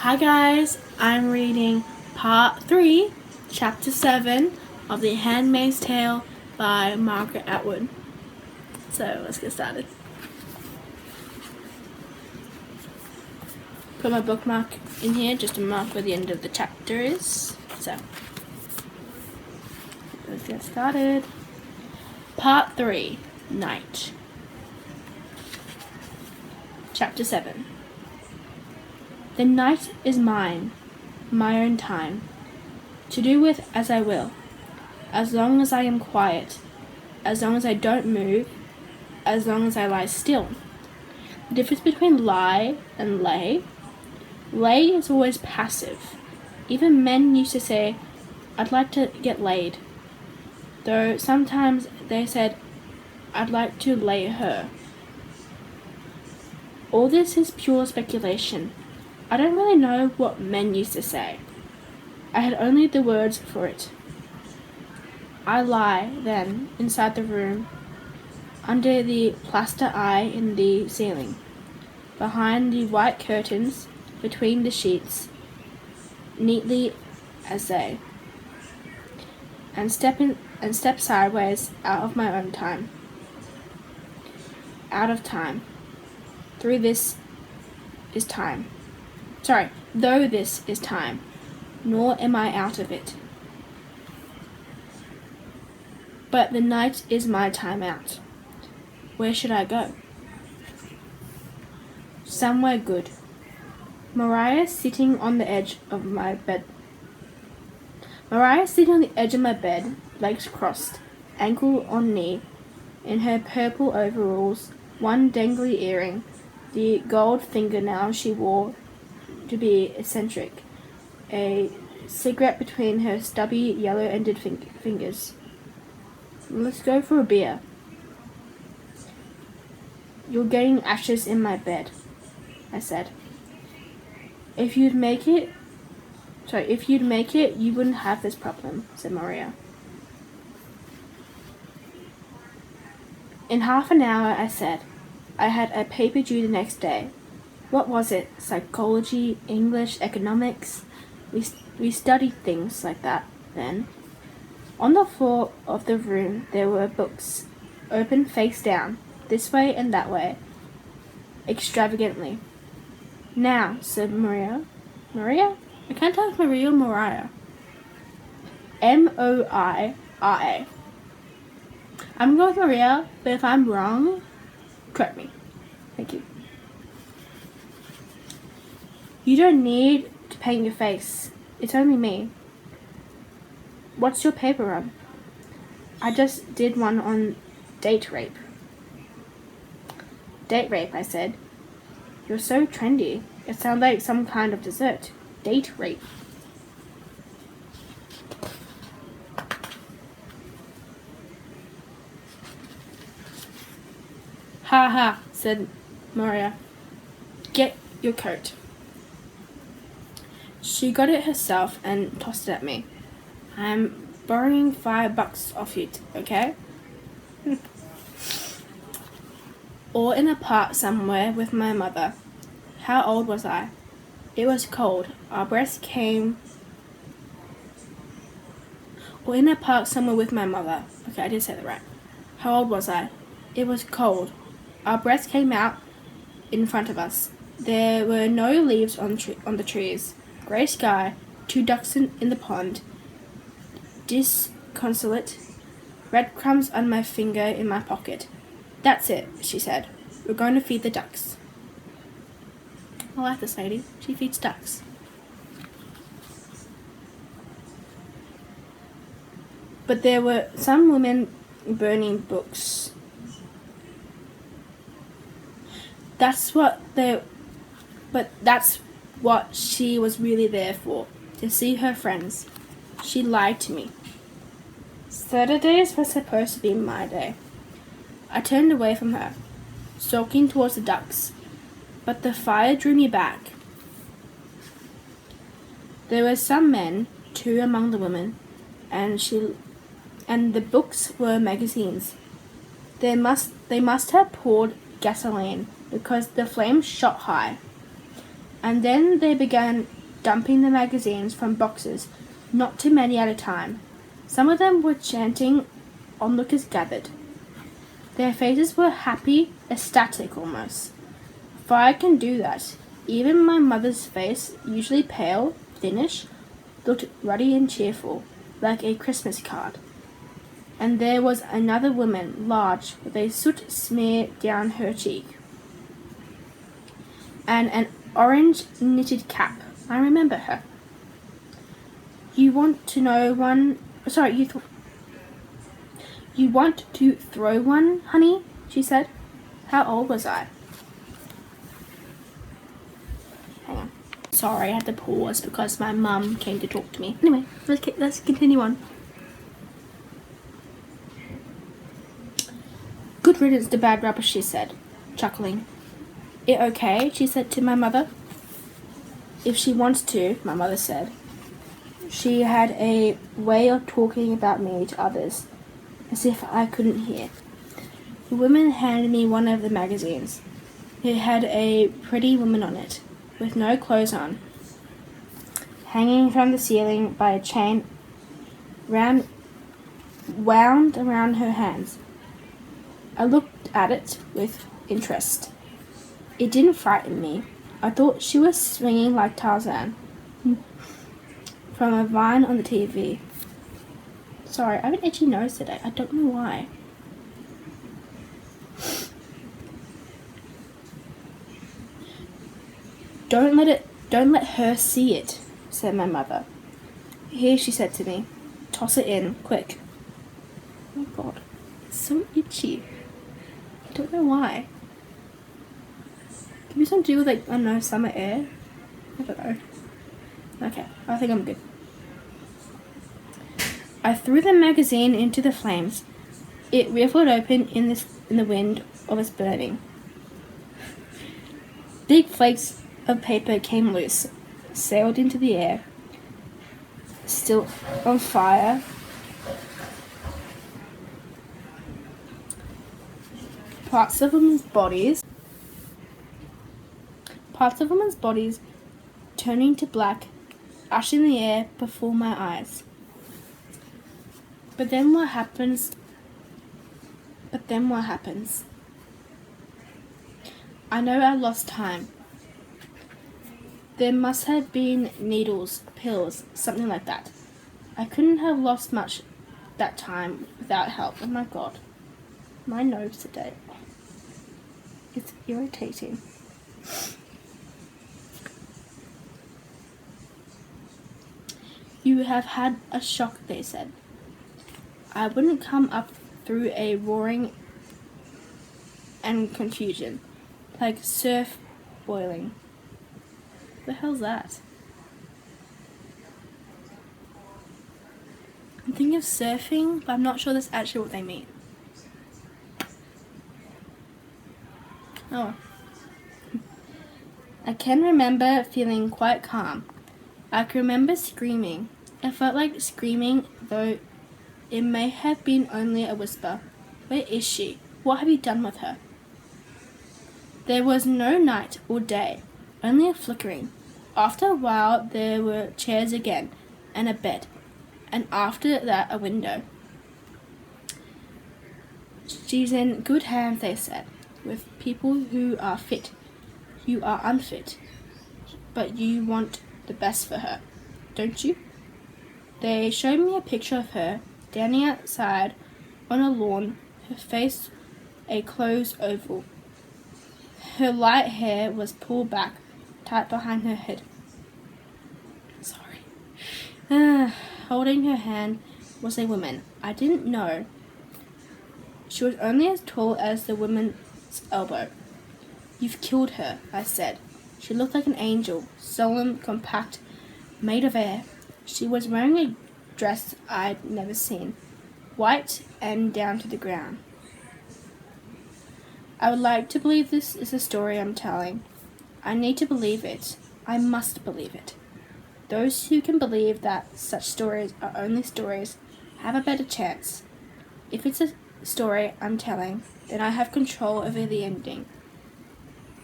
Hi guys, I'm reading Part 3, Chapter 7 of The Handmaid's Tale by Margaret Atwood. So let's get started. Put my bookmark in here just to mark where the end of the chapter is. So let's get started. Part 3, Night. Chapter 7. The night is mine, my own time, to do with as I will, as long as I am quiet, as long as I don't move, as long as I lie still. The difference between lie and lay is always passive. Even men used to say, "I'd like to get laid," though sometimes they said, "I'd like to lay her." All this is pure speculation. I don't really know what men used to say. I had only the words for it. I lie, then, inside the room, under the plaster eye in the ceiling, behind the white curtains, between the sheets, neatly as they, and step sideways out of my own time. Out of time. Though this is time, nor am I out of it. But the night is my time out. Where should I go? Somewhere good. Mariah sitting on the edge of my bed, legs crossed, ankle on knee, in her purple overalls, one dangly earring, the gold fingernail she wore to be eccentric, a cigarette between her stubby, yellow-ended fingers. Let's go for a beer. You're getting ashes in my bed, I said. If you'd make it, you wouldn't have this problem, said Maria. In half an hour, I said. I had a paper due the next day. What was it? Psychology, English, economics? We studied things like that then. On the floor of the room there were books, open face down, this way and that way, extravagantly. Now, said Maria. Maria? I can't tell if Maria or Mariah. Moira. I'm going with Maria, but if I'm wrong, correct me. Thank you. You don't need to paint your face. It's only me. What's your paper on? I just did one on date rape. Date rape, I said. You're so trendy. It sounds like some kind of dessert. Date rape. Ha ha, said Maria. Get your coat. She got it herself and tossed it at me. I'm borrowing $5 off you, okay? Or in a park somewhere with my mother. How old was I? It was cold. Our breath came... Or in a park somewhere with my mother. Okay, I did say that right. How old was I? It was cold. Our breath came out in front of us. There were no leaves on the trees. Grey sky, 2 ducks in the pond. Disconsolate. Breadcrumbs on my finger in my pocket. That's it, she said. We're going to feed the ducks. I like this lady. She feeds ducks. But there were some women burning books. That's what she was really there for, to see her friends. She lied to me. Saturdays were supposed to be my day. I turned away from her, stalking towards the ducks, but the fire drew me back. There were some men, 2 among the women, and the books were magazines. They must have poured gasoline, because the flames shot high. And then they began dumping the magazines from boxes, not too many at a time. Some of them were chanting, onlookers gathered. Their faces were happy, ecstatic almost. Fire can do that. Even my mother's face, usually pale, thinnish, looked ruddy and cheerful, like a Christmas card. And there was another woman, large, with a soot smear down her cheek, and an orange knitted cap. I remember her. You want to throw one, honey? She said. How old was I? Hang on. Sorry, I had to pause because my mum came to talk to me. Anyway, let's continue on. Good riddance to bad rubbish, she said, chuckling. It okay? She said to my mother. If she wants to, my mother said. She had a way of talking about me to others, as if I couldn't hear. The woman handed me one of the magazines. It had a pretty woman on it, with no clothes on, hanging from the ceiling by a chain wound around her hands. I looked at it with interest. It didn't frighten me. I thought she was swinging like Tarzan from a vine on the TV. Sorry, I have an itchy nose today. I don't know why. Don't let her see it, said my mother. Here, she said to me. Toss it in, quick. Oh my god, it's so itchy. I don't know why. Could be something to do with, like, I don't know, summer air? I don't know. Okay, I think I'm good. I threw the magazine into the flames. It riffled open in the wind of its burning. Big flakes of paper came loose, sailed into the air, still on fire. Parts of women's bodies turning to black, ash in the air before my eyes. But then what happens? I know I lost time. There must have been needles, pills, something like that. I couldn't have lost much that time without help. Oh my god. My nose today. It's irritating. You have had a shock, they said. I wouldn't come up through a roaring and confusion, like surf boiling. What the hell's that? I'm thinking of surfing, but I'm not sure that's actually what they mean. Oh. I can remember feeling quite calm. I can remember screaming. I felt like screaming, though it may have been only a whisper. Where is she? What have you done with her? There was no night or day, only a flickering. After a while there were chairs again, and a bed, and after that a window. She's in good hands, they said, with people who are fit. You are unfit, but you want the best for her, don't you? They showed me a picture of her, standing outside on a lawn, her face a closed oval. Her light hair was pulled back, tight behind her head. Sorry. Holding her hand was a woman. I didn't know. She was only as tall as the woman's elbow. You've killed her, I said. She looked like an angel, solemn, compact, made of air. She was wearing a dress I'd never seen, white and down to the ground. I would like to believe this is a story I'm telling. I need to believe it. I must believe it. Those who can believe that such stories are only stories have a better chance. If it's a story I'm telling, then I have control over the ending.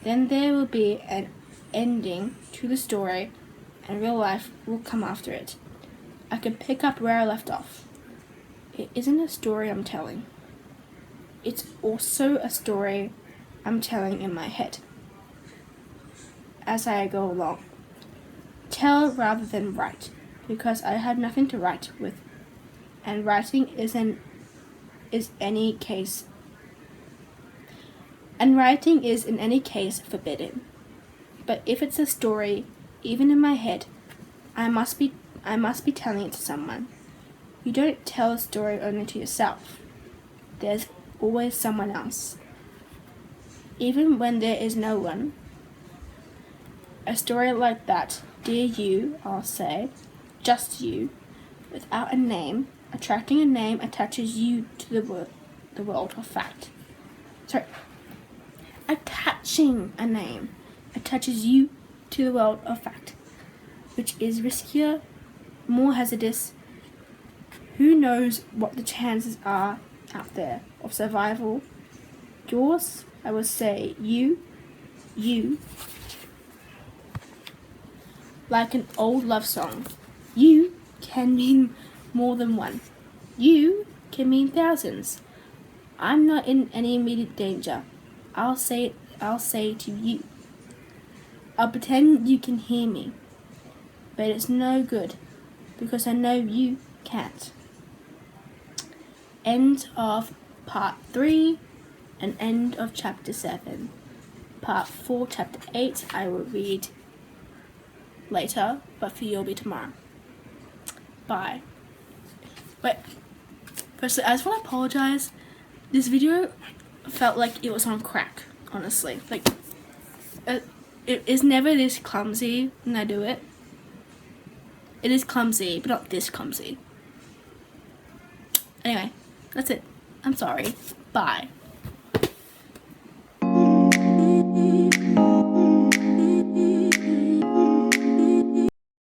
Then there will be an ending to the story and real life will come after it. I can pick up where I left off. It isn't a story I'm telling. It's also a story I'm telling in my head as I go along. Tell rather than write, because I had nothing to write with, and writing is in any case forbidden. But if it's a story, even in my head, I must be telling it to someone. You don't tell a story only to yourself. There's always someone else. Even when there is no one. A story like that, dear you, I'll say, just you, without a name, attracting a name attaches you to the world of fact. Attaching a name attaches you to the world of fact, which is riskier, more hazardous. Who knows what the chances are out there of survival? Yours, I would say, you, like an old love song. You can mean more than one. You can mean thousands. I'm not in any immediate danger. I'll say to you. I'll pretend you can hear me, but it's no good, because I know you can't. End of part 3 and end of chapter 7. Part 4, chapter 8, I will read later, but for you will be tomorrow. Bye. Wait, firstly, I just want to apologize. This video felt like it was on crack, honestly. Like, it is never this clumsy when I do it. It is clumsy, but not this clumsy. Anyway, that's it. I'm sorry. Bye.